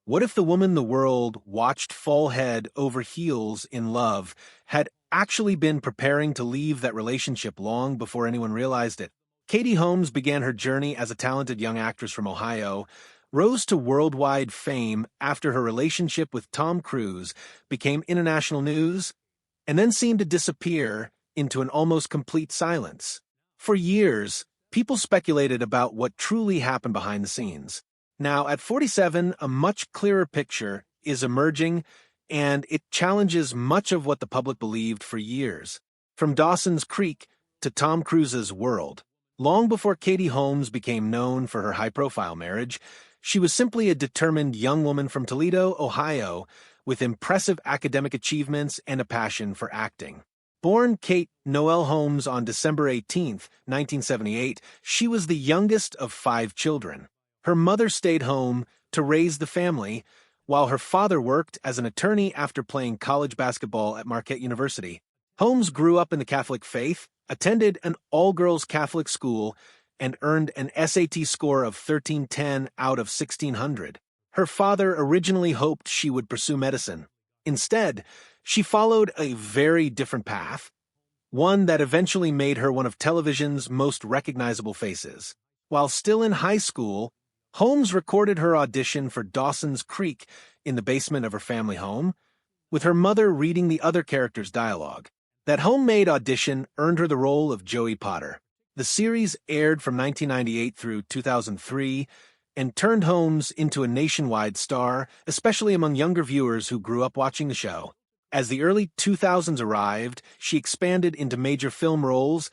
What if the woman the world watched fall head over heels in love had actually been preparing to leave that relationship long before anyone realized it? Katie Holmes began her journey as a talented young actress from Ohio, rose to worldwide fame after her relationship with Tom Cruise became international news, and then seemed to disappear into an almost complete silence. For years, people speculated about what truly happened behind the scenes. Now, at 47, a much clearer picture is emerging, and it challenges much of what the public believed for years. From Dawson's Creek to Tom Cruise's world. Long before Katie Holmes became known for her high-profile marriage, she was simply a determined young woman from Toledo, Ohio, with impressive academic achievements and a passion for acting. Born Kate Noel Holmes on December 18, 1978, she was the youngest of 5 children. Her mother stayed home to raise the family, while her father worked as an attorney after playing college basketball at Marquette University. Holmes grew up in the Catholic faith, attended an all-girls Catholic school, and earned an SAT score of 1310 out of 1600. Her father originally hoped she would pursue medicine. Instead, she followed a very different path, one that eventually made her one of television's most recognizable faces. While still in high school, Holmes recorded her audition for Dawson's Creek in the basement of her family home, with her mother reading the other characters' dialogue. That homemade audition earned her the role of Joey Potter. The series aired from 1998 through 2003 and turned Holmes into a nationwide star, especially among younger viewers who grew up watching the show. As the early 2000s arrived, she expanded into major film roles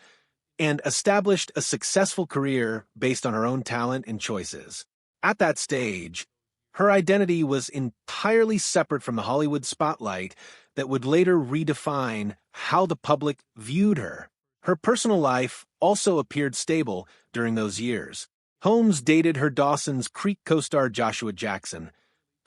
and established a successful career based on her own talent and choices. At that stage, her identity was entirely separate from the Hollywood spotlight that would later redefine how the public viewed her. Her personal life also appeared stable during those years. Holmes dated her Dawson's Creek co-star Joshua Jackson,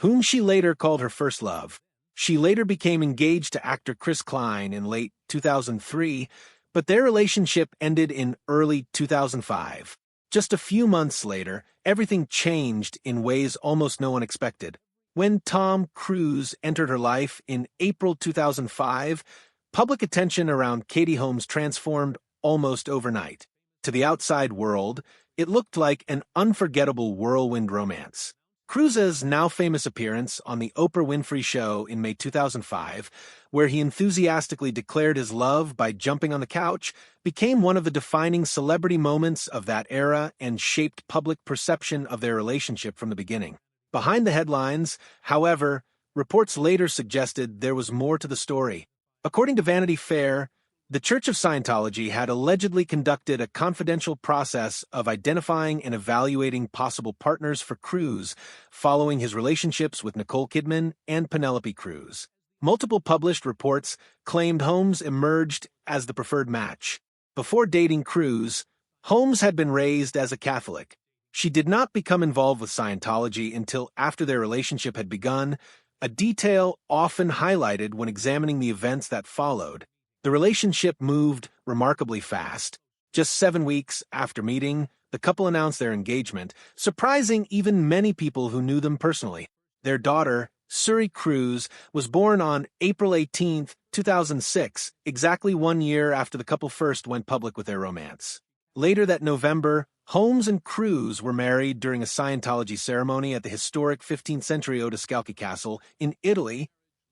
whom she later called her first love. She later became engaged to actor Chris Klein in late 2003, but their relationship ended in early 2005. Just a few months later, everything changed in ways almost no one expected. When Tom Cruise entered her life in April 2005, public attention around Katie Holmes transformed almost overnight. To the outside world, it looked like an unforgettable whirlwind romance. Cruise's now-famous appearance on The Oprah Winfrey Show in May 2005, where he enthusiastically declared his love by jumping on the couch, became one of the defining celebrity moments of that era and shaped public perception of their relationship from the beginning. Behind the headlines, however, reports later suggested there was more to the story. According to Vanity Fair, the Church of Scientology had allegedly conducted a confidential process of identifying and evaluating possible partners for Cruise following his relationships with Nicole Kidman and Penelope Cruz. Multiple published reports claimed Holmes emerged as the preferred match. Before dating Cruise, Holmes had been raised as a Catholic. She did not become involved with Scientology until after their relationship had begun, a detail often highlighted when examining the events that followed. The relationship moved remarkably fast. Just 7 weeks after meeting, the couple announced their engagement, surprising even many people who knew them personally. Their daughter, Suri Cruz, was born on April 18, 2006, exactly 1 year after the couple first went public with their romance. Later that November, Holmes and Cruz were married during a Scientology ceremony at the historic 15th-century Odescalchi Castle in Italy,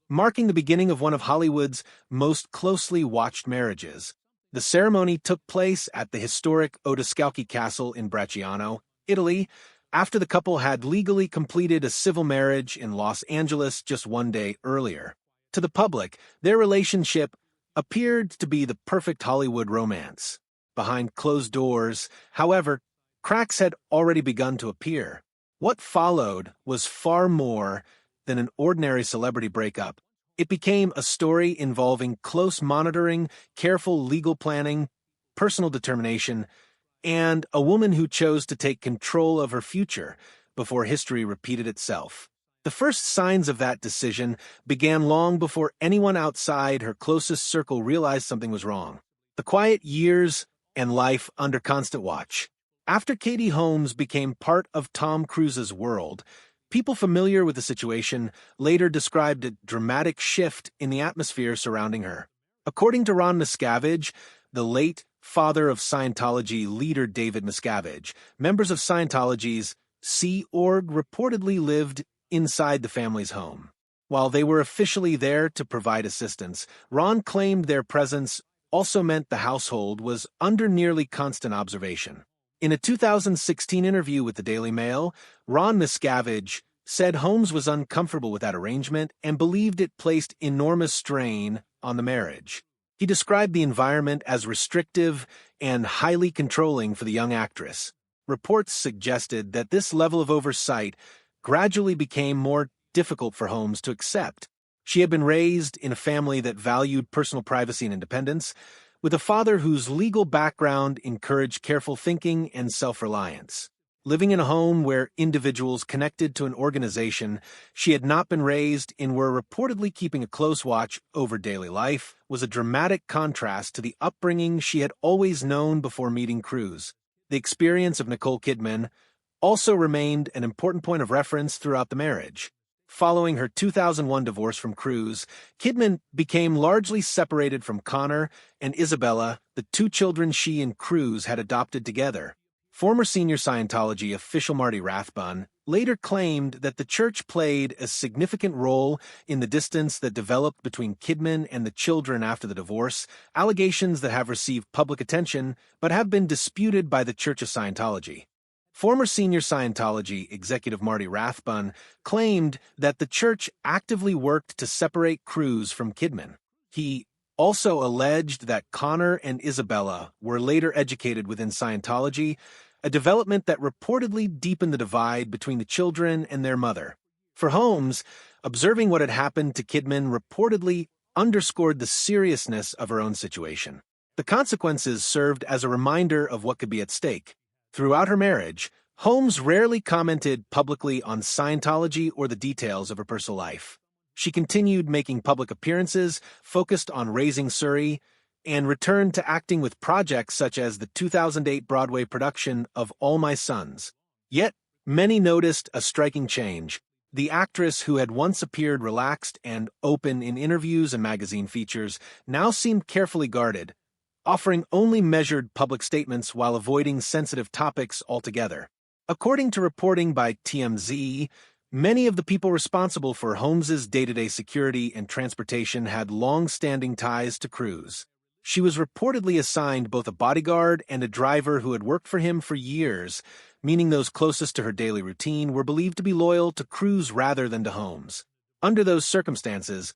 marking the beginning of one of Hollywood's most closely watched marriages. The ceremony took place at the historic Odescalchi Castle in Bracciano, Italy, after the couple had legally completed a civil marriage in Los Angeles just 1 day earlier. To the public, their relationship appeared to be the perfect Hollywood romance. Behind closed doors, however, cracks had already begun to appear. What followed was far more than an ordinary celebrity breakup. It became a story involving close monitoring, careful legal planning, personal determination, and a woman who chose to take control of her future before history repeated itself. The first signs of that decision began long before anyone outside her closest circle realized something was wrong. The quiet years and life under constant watch. After Katie Holmes became part of Tom Cruise's world, People familiar with the situation later described a dramatic shift in the atmosphere surrounding her. According to Ron Miscavige, the late father of Scientology leader David Miscavige, members of Scientology's Sea Org reportedly lived inside the family's home. While they were officially there to provide assistance, Ron claimed their presence also meant the household was under nearly constant observation. In a 2016 interview with the Daily Mail, Ron Miscavige said Holmes was uncomfortable with that arrangement and believed it placed enormous strain on the marriage. He described the environment as restrictive and highly controlling for the young actress. Reports suggested that this level of oversight gradually became more difficult for Holmes to accept. She had been raised in a family that valued personal privacy and independence, with a father whose legal background encouraged careful thinking and self-reliance. Living in a home where individuals connected to an organization she had not been raised in were reportedly keeping a close watch over daily life was a dramatic contrast to the upbringing she had always known before meeting Cruise. The experience of Nicole Kidman also remained an important point of reference throughout the marriage. Following her 2001 divorce from Cruise, Kidman became largely separated from Connor and Isabella, the two children she and Cruise had adopted together. Former senior Scientology official Marty Rathbun later claimed that the church played a significant role in the distance that developed between Kidman and the children after the divorce, allegations that have received public attention but have been disputed by the Church of Scientology. Former senior Scientology executive Marty Rathbun claimed that the church actively worked to separate Cruise from Kidman. He also alleged that Connor and Isabella were later educated within Scientology, a development that reportedly deepened the divide between the children and their mother. For Holmes, observing what had happened to Kidman reportedly underscored the seriousness of her own situation. The consequences served as a reminder of what could be at stake. Throughout her marriage, Holmes rarely commented publicly on Scientology or the details of her personal life. She continued making public appearances, focused on raising Surrey, and returned to acting with projects such as the 2008 Broadway production of All My Sons. Yet, many noticed a striking change. The actress who had once appeared relaxed and open in interviews and magazine features now seemed carefully guarded, offering only measured public statements while avoiding sensitive topics altogether. According to reporting by TMZ, many of the people responsible for Holmes's day-to-day security and transportation had long-standing ties to Cruise. She was reportedly assigned both a bodyguard and a driver who had worked for him for years, meaning those closest to her daily routine were believed to be loyal to Cruise rather than to Holmes. Under those circumstances,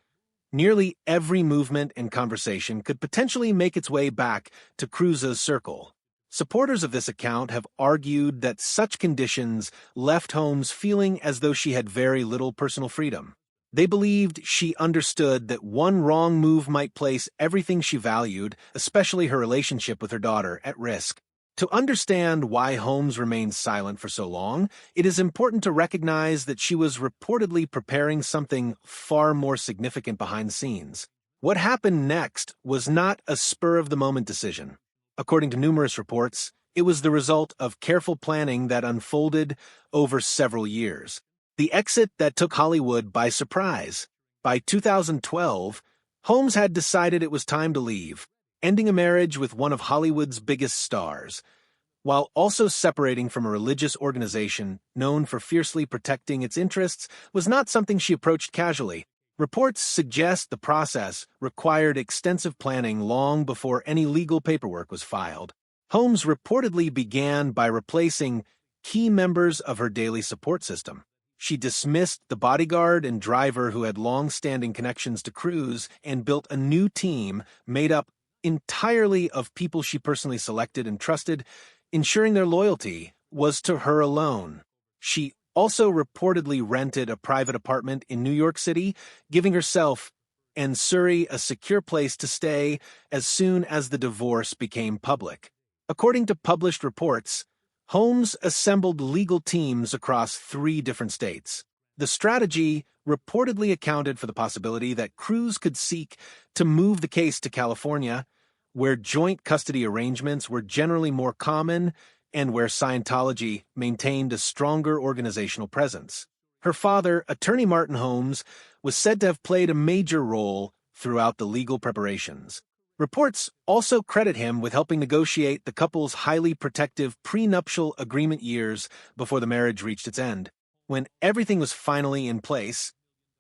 nearly every movement and conversation could potentially make its way back to Cruise's circle. Supporters of this account have argued that such conditions left Holmes feeling as though she had very little personal freedom. They believed she understood that one wrong move might place everything she valued, especially her relationship with her daughter, at risk. To understand why Holmes remained silent for so long, it is important to recognize that she was reportedly preparing something far more significant behind the scenes. What happened next was not a spur-of-the-moment decision. According to numerous reports, it was the result of careful planning that unfolded over several years. The exit that took Hollywood by surprise. By 2012, Holmes had decided it was time to leave, ending a marriage with one of Hollywood's biggest stars, while also separating from a religious organization known for fiercely protecting its interests, was not something she approached casually. Reports suggest the process required extensive planning long before any legal paperwork was filed. Holmes reportedly began by replacing key members of her daily support system. She dismissed the bodyguard and driver who had long-standing connections to Cruise and built a new team made up entirely of people she personally selected and trusted, ensuring their loyalty was to her alone. She also reportedly rented a private apartment in New York City, giving herself and Surrey a secure place to stay as soon as the divorce became public. According to published reports, Holmes assembled legal teams across 3 different states. The strategy reportedly accounted for the possibility that Cruise could seek to move the case to California, where joint custody arrangements were generally more common and where Scientology maintained a stronger organizational presence. Her father, attorney Martin Holmes, was said to have played a major role throughout the legal preparations. Reports also credit him with helping negotiate the couple's highly protective prenuptial agreement years before the marriage reached its end. When everything was finally in place,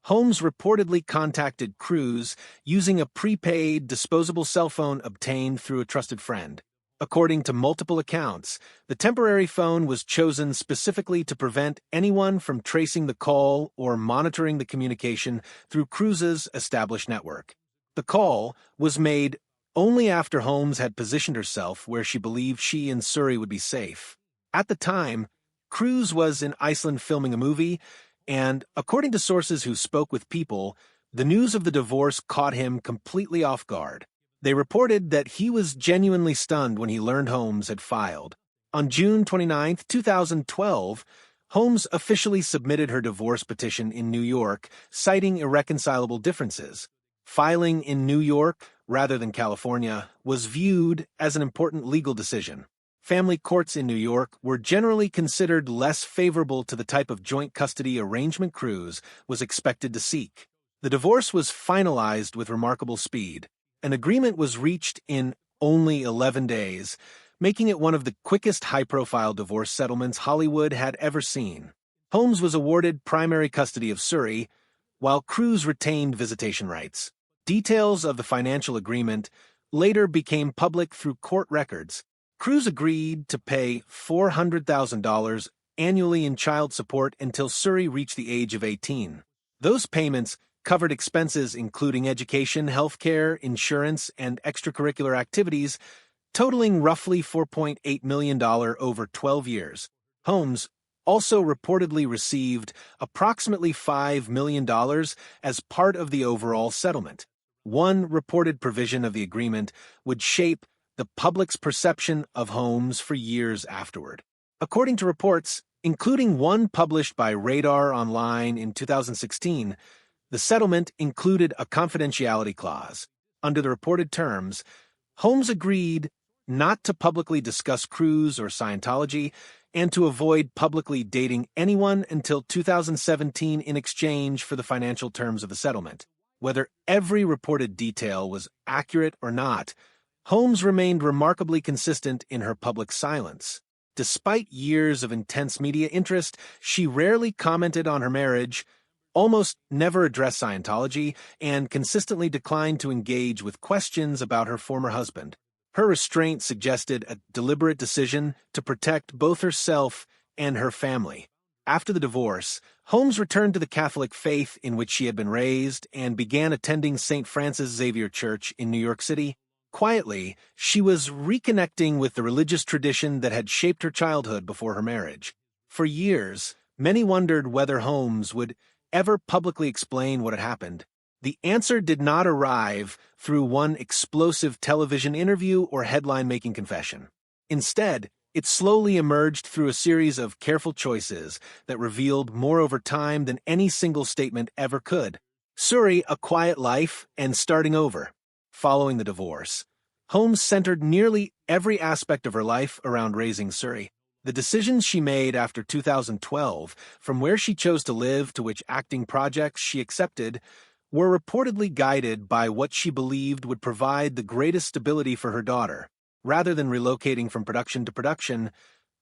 Holmes reportedly contacted Cruz using a prepaid, disposable cell phone obtained through a trusted friend. According to multiple accounts, the temporary phone was chosen specifically to prevent anyone from tracing the call or monitoring the communication through Cruz's established network. The call was made only after Holmes had positioned herself where she believed she and Surrey would be safe. At the time, Cruz was in Iceland filming a movie, and according to sources who spoke with People, the news of the divorce caught him completely off guard. They reported that he was genuinely stunned when he learned Holmes had filed. On June 29, 2012, Holmes officially submitted her divorce petition in New York, citing irreconcilable differences. Filing in New York, rather than California, was viewed as an important legal decision. Family courts in New York were generally considered less favorable to the type of joint custody arrangement Cruz was expected to seek. The divorce was finalized with remarkable speed. An agreement was reached in only 11 days, making it one of the quickest high-profile divorce settlements Hollywood had ever seen. Holmes was awarded primary custody of Surrey, while Cruz retained visitation rights. Details of the financial agreement later became public through court records. Cruz agreed to pay $400,000 annually in child support until Surrey reached the age of 18. Those payments covered expenses including education, healthcare, insurance, and extracurricular activities, totaling roughly $4.8 million over 12 years. Holmes also reportedly received approximately $5 million as part of the overall settlement. One reported provision of the agreement would shape the public's perception of Holmes for years afterward. According to reports, including one published by Radar Online in 2016, the settlement included a confidentiality clause. Under the reported terms, Holmes agreed not to publicly discuss Cruz or Scientology and to avoid publicly dating anyone until 2017 in exchange for the financial terms of the settlement. Whether every reported detail was accurate or not, Holmes remained remarkably consistent in her public silence. Despite years of intense media interest, she rarely commented on her marriage, almost never addressed Scientology, and consistently declined to engage with questions about her former husband. Her restraint suggested a deliberate decision to protect both herself and her family. After the divorce, Holmes returned to the Catholic faith in which she had been raised and began attending St. Francis Xavier Church in New York City. Quietly, she was reconnecting with the religious tradition that had shaped her childhood before her marriage. For years, many wondered whether Holmes would ever publicly explain what had happened. The answer did not arrive through one explosive television interview or headline-making confession. Instead, it slowly emerged through a series of careful choices that revealed more over time than any single statement ever could. Surrey, a quiet life, and starting over. Following the divorce, Holmes centered nearly every aspect of her life around raising Surrey. The decisions she made after 2012, from where she chose to live to which acting projects she accepted, were reportedly guided by what she believed would provide the greatest stability for her daughter. Rather than relocating from production to production,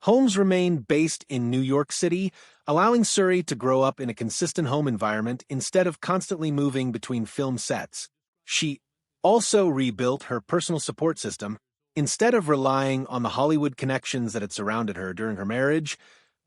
Holmes remained based in New York City, allowing Surrey to grow up in a consistent home environment instead of constantly moving between film sets. She also rebuilt her personal support system. Instead of relying on the Hollywood connections that had surrounded her during her marriage,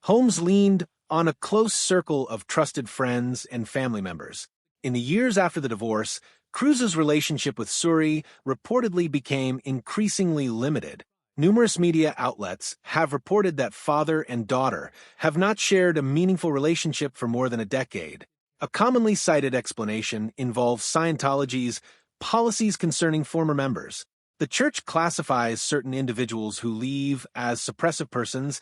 Holmes leaned on a close circle of trusted friends and family members. In the years after the divorce, Cruz's relationship with Surrey reportedly became increasingly limited. Numerous media outlets have reported that father and daughter have not shared a meaningful relationship for more than a decade. A commonly cited explanation involves Scientology's policies concerning former members. The church classifies certain individuals who leave as suppressive persons,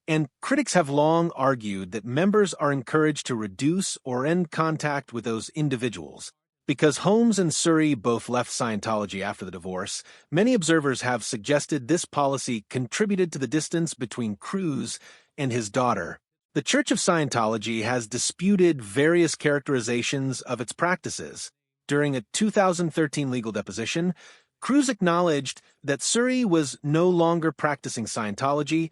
and critics have long argued that members are encouraged to reduce or end contact with those individuals. Because Holmes and Surrey both left Scientology after the divorce, many observers have suggested this policy contributed to the distance between Cruz and his daughter. The Church of Scientology has disputed various characterizations of its practices. During a 2013 legal deposition, Cruz acknowledged that Suri was no longer practicing Scientology,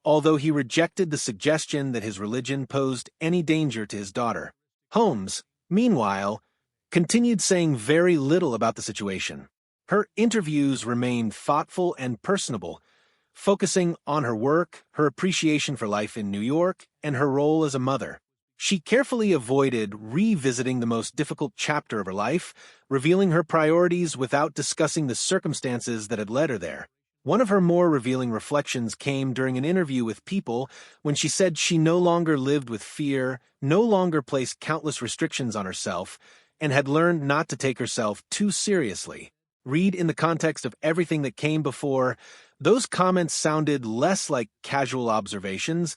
although he rejected the suggestion that his religion posed any danger to his daughter. Holmes, meanwhile, continued saying very little about the situation. Her interviews remained thoughtful and personable, focusing on her work, her appreciation for life in New York, and her role as a mother. She carefully avoided revisiting the most difficult chapter of her life, revealing her priorities without discussing the circumstances that had led her there. One of her more revealing reflections came during an interview with People when she said she no longer lived with fear, no longer placed countless restrictions on herself, and had learned not to take herself too seriously. Read in the context of everything that came before, those comments sounded less like casual observations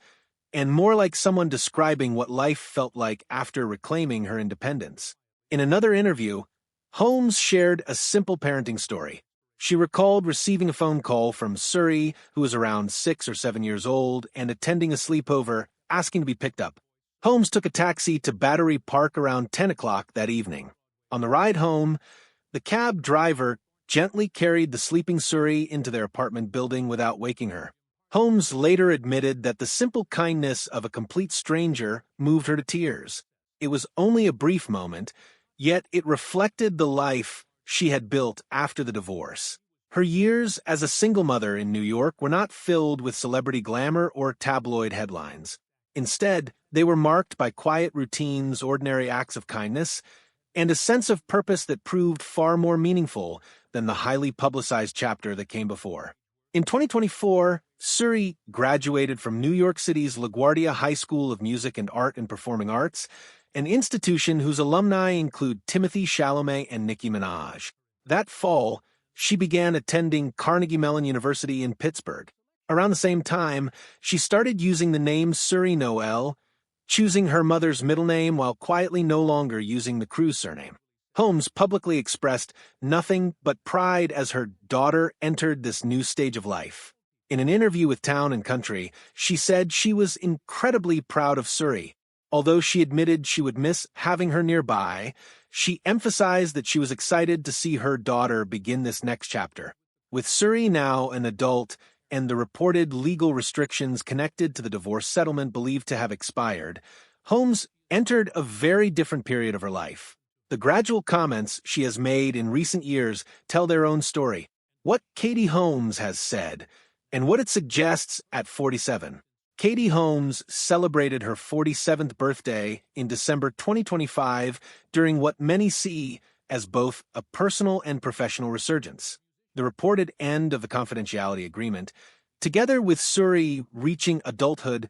and more like someone describing what life felt like after reclaiming her independence. In another interview, Holmes shared a simple parenting story. She recalled receiving a phone call from Suri, who was around 6 or 7 years old, and attending a sleepover, asking to be picked up. Holmes took a taxi to Battery Park around 10 o'clock that evening. On the ride home, the cab driver gently carried the sleeping Suri into their apartment building without waking her. Holmes later admitted that the simple kindness of a complete stranger moved her to tears. It was only a brief moment, yet it reflected the life she had built after the divorce. Her years as a single mother in New York were not filled with celebrity glamour or tabloid headlines. Instead, they were marked by quiet routines, ordinary acts of kindness, and a sense of purpose that proved far more meaningful than the highly publicized chapter that came before. In 2024, Suri graduated from New York City's LaGuardia High School of Music and Art and Performing Arts, an institution whose alumni include Timothée Chalamet and Nicki Minaj. That fall, she began attending Carnegie Mellon University in Pittsburgh. Around the same time, she started using the name Suri Noel, choosing her mother's middle name while quietly no longer using the Cruz surname. Holmes publicly expressed nothing but pride as her daughter entered this new stage of life. In an interview with Town and Country, she said she was incredibly proud of Suri. Although she admitted she would miss having her nearby, she emphasized that she was excited to see her daughter begin this next chapter. With Suri now an adult and the reported legal restrictions connected to the divorce settlement believed to have expired, Holmes entered a very different period of her life. The gradual comments she has made in recent years tell their own story. What Katie Holmes has said, and what it suggests at 47. Katie Holmes celebrated her 47th birthday in December 2025 during what many see as both a personal and professional resurgence. The reported end of the confidentiality agreement, together with Suri reaching adulthood,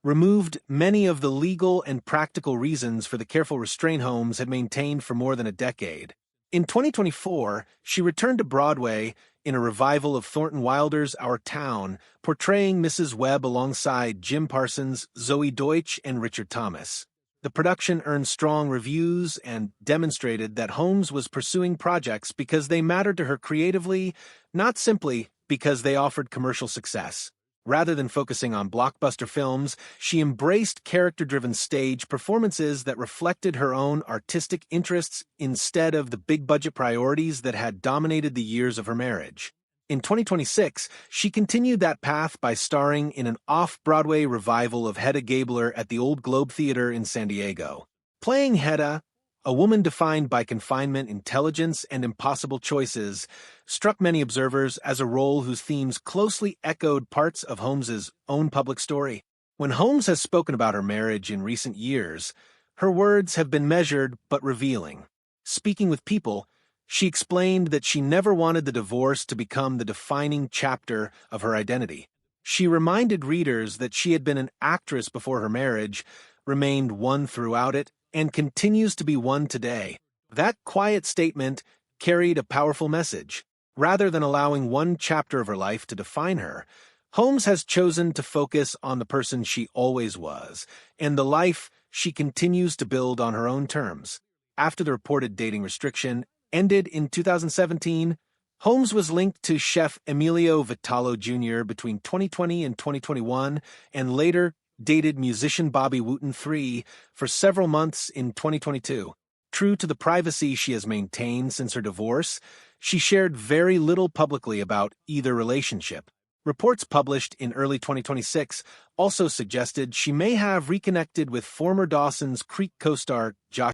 removed many of the legal and practical reasons for the careful restraint Holmes had maintained for more than a decade. In 2024, she returned to Broadway in a revival of Thornton Wilder's Our Town, portraying Mrs. Webb alongside Jim Parsons, Zoe Deutsch, and Richard Thomas. The production earned strong reviews and demonstrated that Holmes was pursuing projects because they mattered to her creatively, not simply because they offered commercial success. Rather than focusing on blockbuster films, she embraced character-driven stage performances that reflected her own artistic interests instead of the big-budget priorities that had dominated the years of her marriage. In 2026, she continued that path by starring in an off-Broadway revival of Hedda Gabler at the Old Globe Theater in San Diego. Playing Hedda, a woman defined by confinement, intelligence, and impossible choices, struck many observers as a role whose themes closely echoed parts of Holmes's own public story. When Holmes has spoken about her marriage in recent years, her words have been measured but revealing. Speaking with People, she explained that she never wanted the divorce to become the defining chapter of her identity. She reminded readers that she had been an actress before her marriage, remained one throughout it, and continues to be one today. That quiet statement carried a powerful message. Rather than allowing one chapter of her life to define her, Holmes has chosen to focus on the person she always was, and the life she continues to build on her own terms. After the reported dating restriction ended in 2017, Holmes was linked to chef Emilio Vitalo Jr. between 2020 and 2021, and later dated musician Bobby Wooten III for several months in 2022. True to the privacy she has maintained since her divorce, she shared very little publicly about either relationship. Reports published in early 2026 also suggested she may have reconnected with former Dawson's Creek co-star Josh